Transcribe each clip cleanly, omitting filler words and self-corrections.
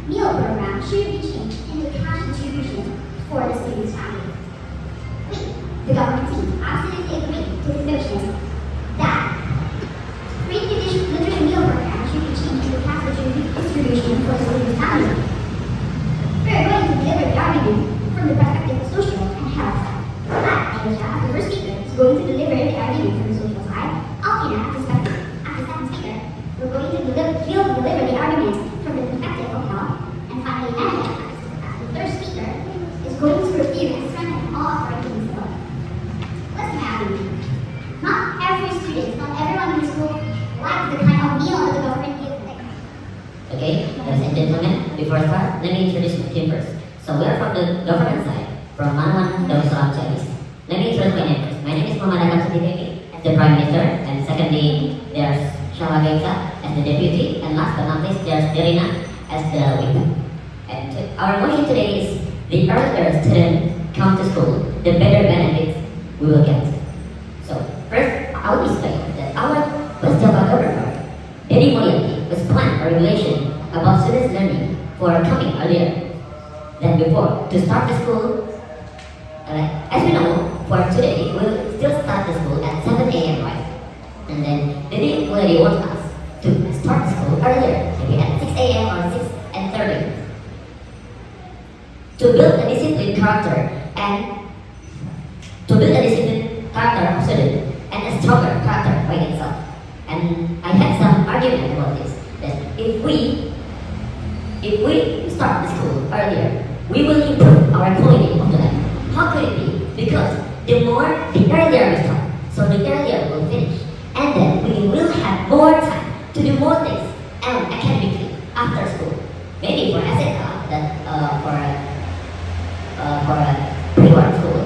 meal program should be changed into cash distribution for the student's family. We, the government team, absolutely agree to this notion that free nutrition meal program should be changed into cash distribution for the student's family. We are going to deliver the argument from the perspective of social and health. As the first speaker is going to deliver the argument from the social side, Alfina, as the second speaker, we're going to deliver the argument from the perspective of health, and finally, Angela, as the third speaker, is going to review and strengthen all of our team's skills. Let's be happy. Not every student, not everyone in the school likes the kind of meal that the government gives them. Okay, ladies and gentlemen, before I start, let me introduce my team first. So we are from the government side, from Manawan, Darussalam, Ciamis. Let me introduce my name first. My name is Muhammad as the Prime Minister, and secondly, there's Regency as the Deputy, and last but not least, there's Derina as the Whip. And our motion today is, the earlier students come to school, the better benefits we will get. So, first, I will explain that our West Java governor, Dedi Mulyadi, was planned a regulation about students learning for coming earlier than before to start the school. As we know, for today, we'll still start the school at 7 a.m. right? And then Dedi Mulyadi wants us to start school earlier, maybe at 6 a.m. or 6:30, to build a disciplined character of student and a stronger character by itself. And I had some argument about this, that if we start the school earlier, we will improve our quality of the life. How could it be? Because the earlier we start, so the earlier we'll finish, and then we will have more time to do more things academically after school. Maybe for SNK, for a pre-work school,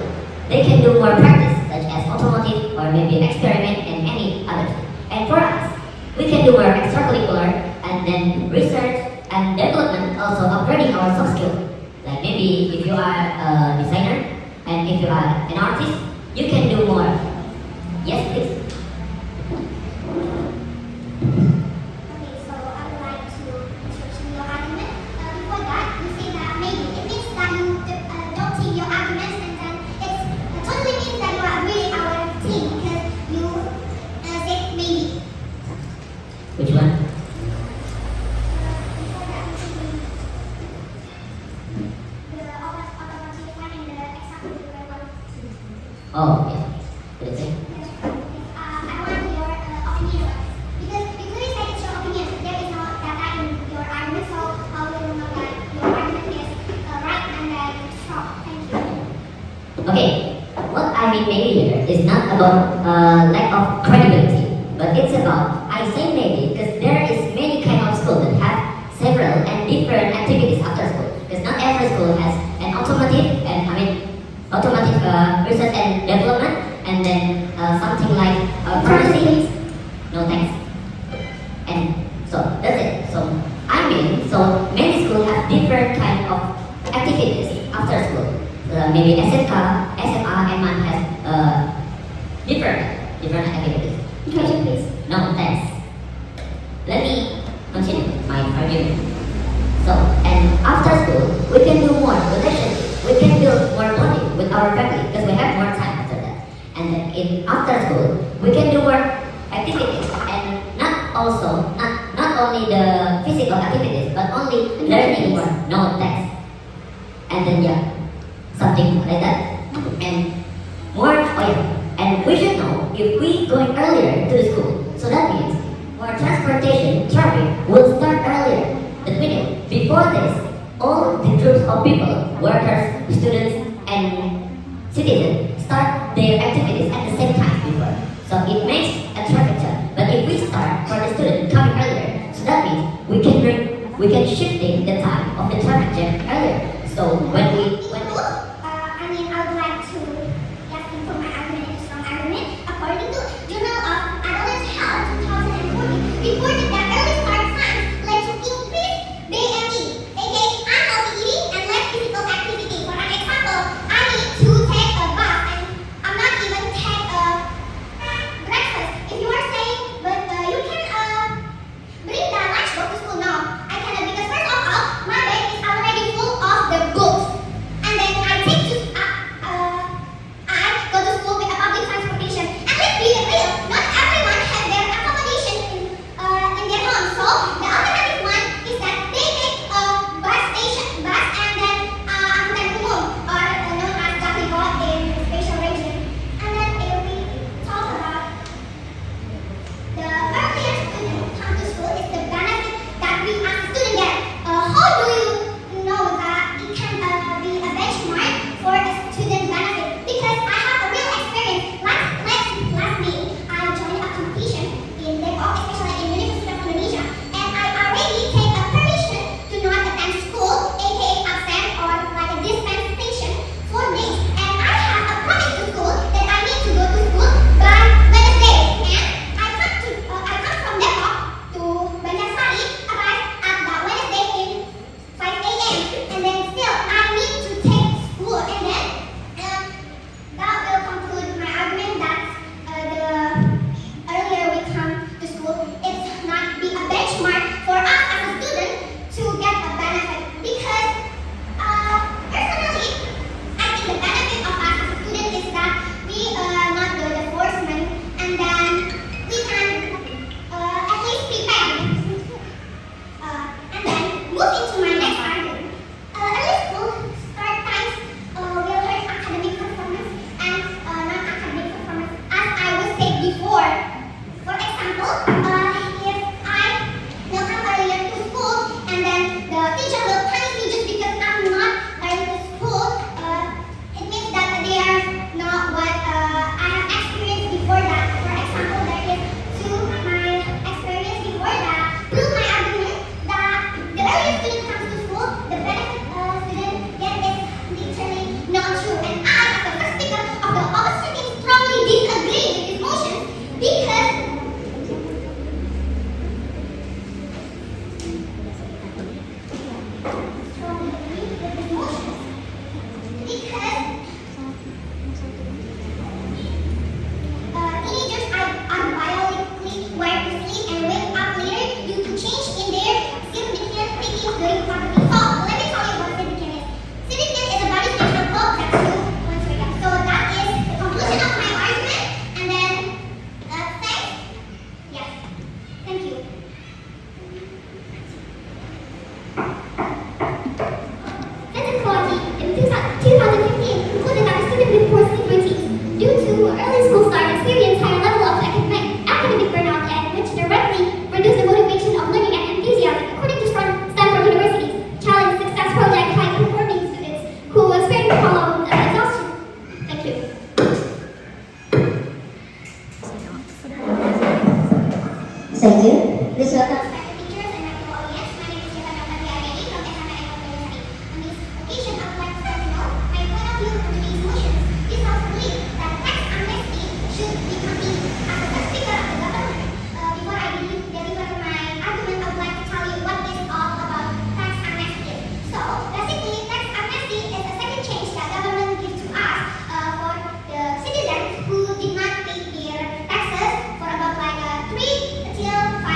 they can do more practice, such as automotive or maybe experiment and any other. And for us, we can do more extracurricular and then research and development, also upgrading our soft skills. Like maybe if you are a designer and if you are an artist, you can do more. Yes, please. Okay, so I would like to introduce your argument. Before that, you say that maybe it means that you don't take your arguments, and then it totally means that you are agreeing our team because you say maybe. Which one? Before that, you say the automotive one and the extracurricular one. Oh, yeah. Did it say? I want your opinion. Because you clearly said it's your opinion. There is no data in your argument, so how will you know that your argument is right and strong? Thank you. Okay, what I mean maybe here is not about lack of credibility, but it's about, I say maybe because there is many kind of schools that have several and different activities after school. Because not every school has an automotive research and development, and then something like pharmacy. No thanks. And so that's it. So many schools have different kind of activities after school. Maybe SMK, SMA, MAN has different activities. Question, please. No, thanks. Let me continue my argument. So, and after school, we can do more relationship. We can build more bonding with our family because we have more time after that. And then after school, we can do more activities, and not only the physical activities, but only learning more. No, thanks. And then something like that. And more. And we should know if we going earlier to the school. So that means for transportation, traffic will start earlier. That means before this, all the groups of people, workers, students, and citizens start their activities at the same time before. So it makes a traffic jam. But if we start for the student coming earlier, so that means we can shifting the time of the traffic jam earlier. So when I would like to improve my argument into strong argument. According to Journal of Adolescent Health 2014, reported that early start times led to increased BME, aka unhealthy eating and less physical activity. For an example, I need to take a bus and I'm not even take a breakfast. If you are saying, but you can bring the lunchbox to school now, I cannot because first of all, my bed strongly agree with this motion because teenagers are biologically wired to sleep and wake up later due to change in their circadian rhythms during puberty. So let me tell you what circadian is. Circadian is a body's natural clock that you want to wake up. So that is the conclusion of my argument. And then thanks. Yes. Thank you. Sex Ecology in 2015 concluded that a student with poor sleep routines due to early school start experience higher level of academic burnout and which directly reduce the motivation of learning and enthusiasm. According to Stanford University's Challenge Success Project, high performing students who experience prolonged exhaustion. Thank you. Thank you. This welcome. Respected teachers and my fellow audience, my name is Yolanda Fabiani from SMA Economics. On this occasion, I would like to let you know my point of view on today's motions. This house believes that tax amnesty should be continued. As the first speaker of the government, before I deliver my argument, I would like to tell you what is all about tax amnesty. So, basically, tax amnesty is a second change that government gives to us for the citizens who did not pay their taxes for about like 3 till 5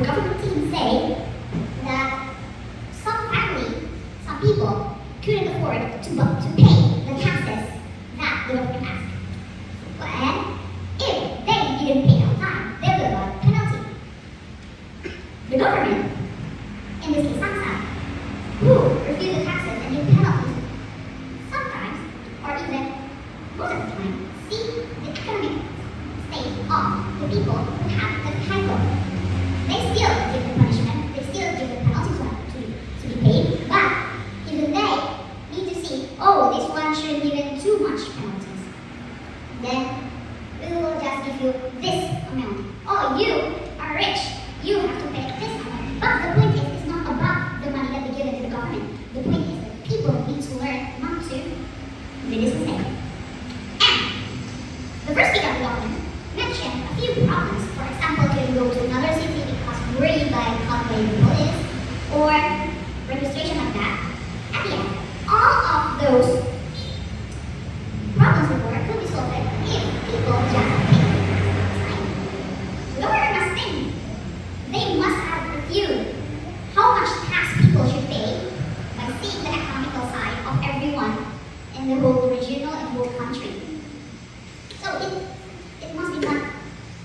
the government team say that some family, some people couldn't afford to pay the taxes that the government asked. And if they didn't pay on time, they will have a penalty. The government, in this case Samsung, who refuse the taxes and give penalties, sometimes, or even most of the time, see the economic state of the people who have the title. They still give the punishment, they still give the penalties to be paid, but even they need to see, oh, this one shouldn't given too much penalties. Then we will just give you this amount. Oh, you are rich, you have to pay this amount. But the point is, it's not about the money that we give to the government. The point is that people need to learn not to do this mistake. And the first speaker of the document mentioned a few problems. For example, to go to another city because worried by caught by the police or registration like that. At the end, all of those problems before could be solved if people just pay time. The government must think. They must have reviewed how much tax people should pay by seeing the economical side of everyone in the whole regional and whole country. So it must be done.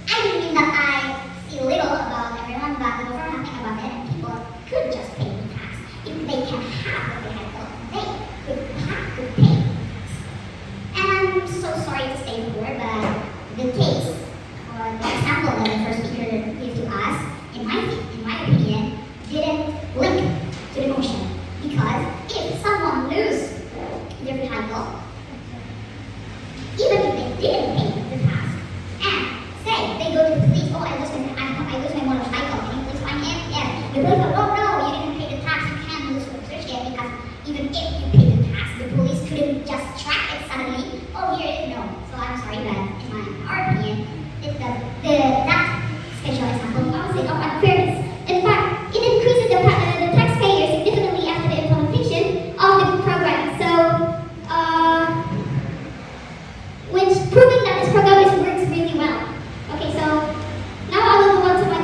I didn't mean that I see little about everyone, but the government think about it, and people could just pay the tax. If they can have what they had thought, they could pay the tax. And I'm so sorry to say more, but the case, or the example that the first speaker gave to us, in my opinion, didn't link to the motion. Because if someone loses their vehicle, even if they didn't pay the tax, and say they go to the police, oh, I lose my motorcycle, can you please find it? Yeah. The police go, oh no, you didn't pay the tax, you can't lose your search it, because even if you pay the tax, the police couldn't just track it suddenly. Oh, here it is. No. So I'm sorry, but in our opinion, that special example honestly of unfairness. In fact, it increases the taxpayer significantly after the implementation of the program. So, which proving that this program works really well. Okay, so now I will move on to my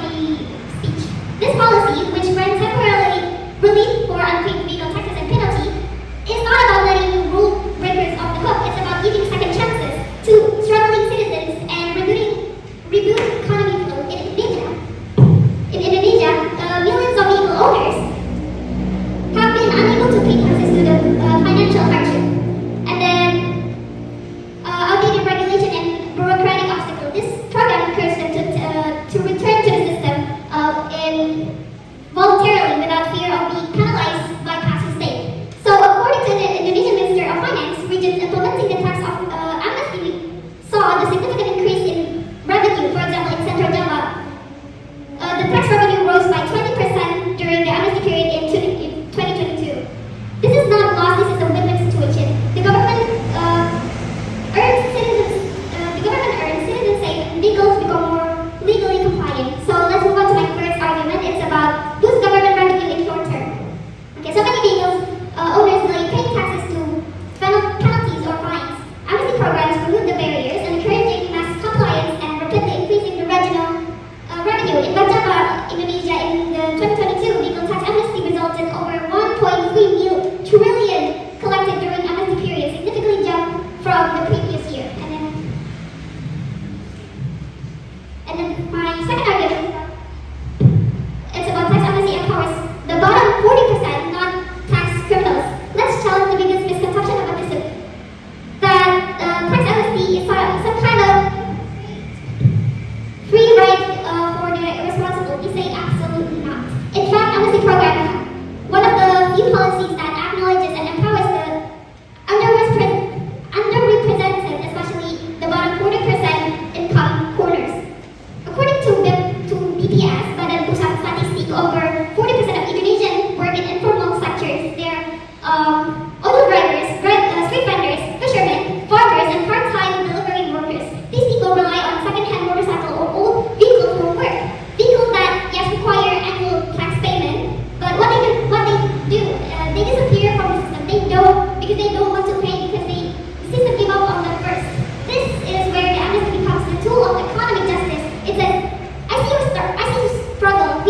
speech. This policy, which grants temporarily relief for unpaid vehicle taxes and penalty, is not about letting rule breakers off the hook. It's about giving second chances to struggling citizens and rebuilding economy flow in Indonesia. In Indonesia, millions of vehicle owners have been unable to pay taxes due to financial hardship. And then outdated regulation and bureaucratic obstacles. This program encourages them to return to the system voluntarily without fear of being penalized by past mistakes. So according to the Indonesian Minister of Finance, regions implementing the tax amnesty saw the significant increase in revenue. For example, in Central Java, the tax revenue rose by 20% during the amnesty period in 2022. This is not loss, this is a win-win situation. The government earns citizens say vehicles become more legally compliant. So let's move on to my first argument. It's about boost government revenue in short term. Okay, so many vehicles owners delay paying taxes to penalties or fines. Amnesty programs remove the barriers and encouraging mass compliance and rapidly increasing the regional revenue. In Java, Indonesia, in the 2022 vehicle tax amnesty resulted over 1.3 trillion collected during amnesty period, significantly jumped from the previous year. And then my second argument, it's about tax amnesty empowers the bottom 40% non-tax criminals. Let's challenge the biggest misconception about this, that tax amnesty is some kind of free ride for the irresponsible. We say absolutely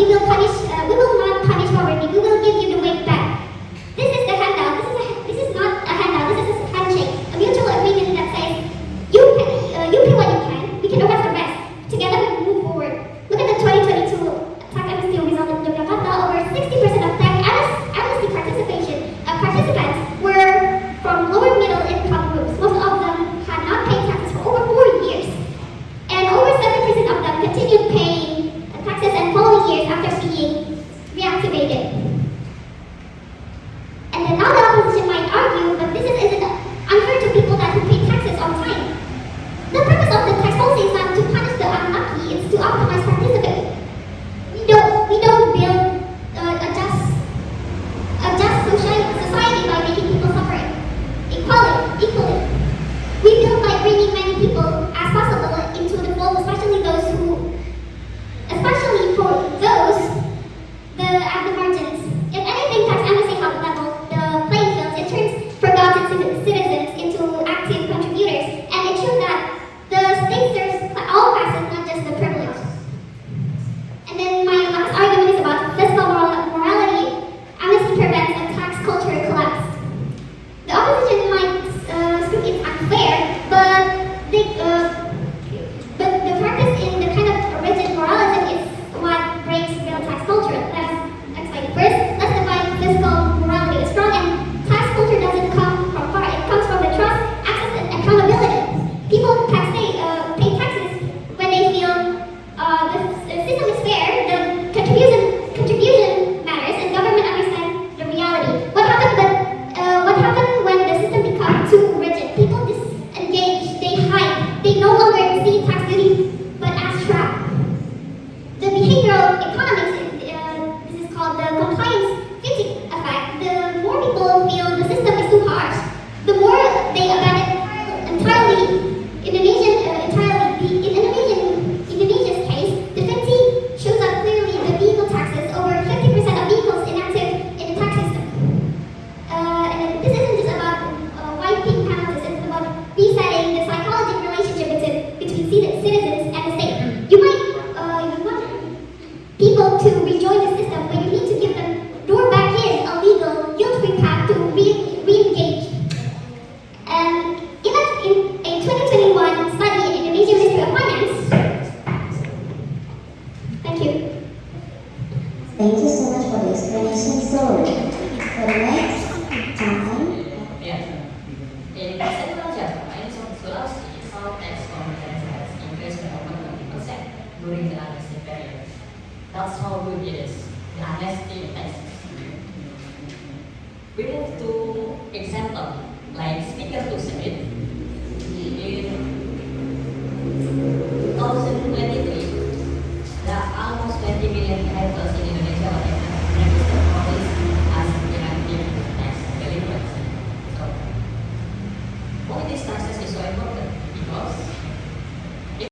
we will not punish poverty. We will give you the way back. This is the handout. This is not a handout. This is a handshake, a mutual agreement that says you pay what you can. We can do the rest. Together we move forward. Look at the 2022 tax amnesty result in Yogyakarta. Over 60% of tax amnesty participants were from lower middle income groups. Most of them had not paid taxes for over 4 years, and over 7% of them continued paying taxes and following years after being reactivated. And then now the opposition might argue, but this isn't unfair to people that who pay taxes on time. The purpose of the tax policy is not to punish the unlucky, it's to optimize participation. We don't build a just society by making people suffer equally. We build by bringing many people as possible into the fold, especially for those at the margins. If anything, tax amnesty help level the playing field. It turns forgotten citizens into active contributors, and it shows that the state serves all classes, not just the privileged. And then my last argument is about fiscal morality. Amnesty prevents a tax culture collapse. The opposition might speak it's unfair, but the practice in the kind of rigid moralism is what breaks real tax culture. Let's explain. First, let's define fiscal morality. Strong and tax culture doesn't come from far. It comes from the trust, access, and accountability. People pay taxes when they feel the system is fair, the contribution matters, and government understands the reality. What happens when the system becomes too rigid? People disengage, they hide, they no longer see tax duty but as trap. The behavioral economics, this is called the compliance fatigue effect. The more people feel the system is too harsh, the more they abandon entirely. In Indonesia's case, the fatigue shows up clearly in the vehicle taxes. Over 50% of vehicles inactive in the tax system. And this isn't just about wiping penalties, it's about resetting the psychological relationship between citizens and the state. You want people to rejoin the system, but you need to give them door back in a legal, guilt-free path to re-engage. And in a 2021 study in Indonesian Ministry of Finance, thank you. Thank you so much for the explanation. So, for the next time, In Central Java and Sulawesi, some tax competence has increased by over 20% during the amnesty period. That's how good it is, the amnesty taxes. We move to example like Speaker to Senate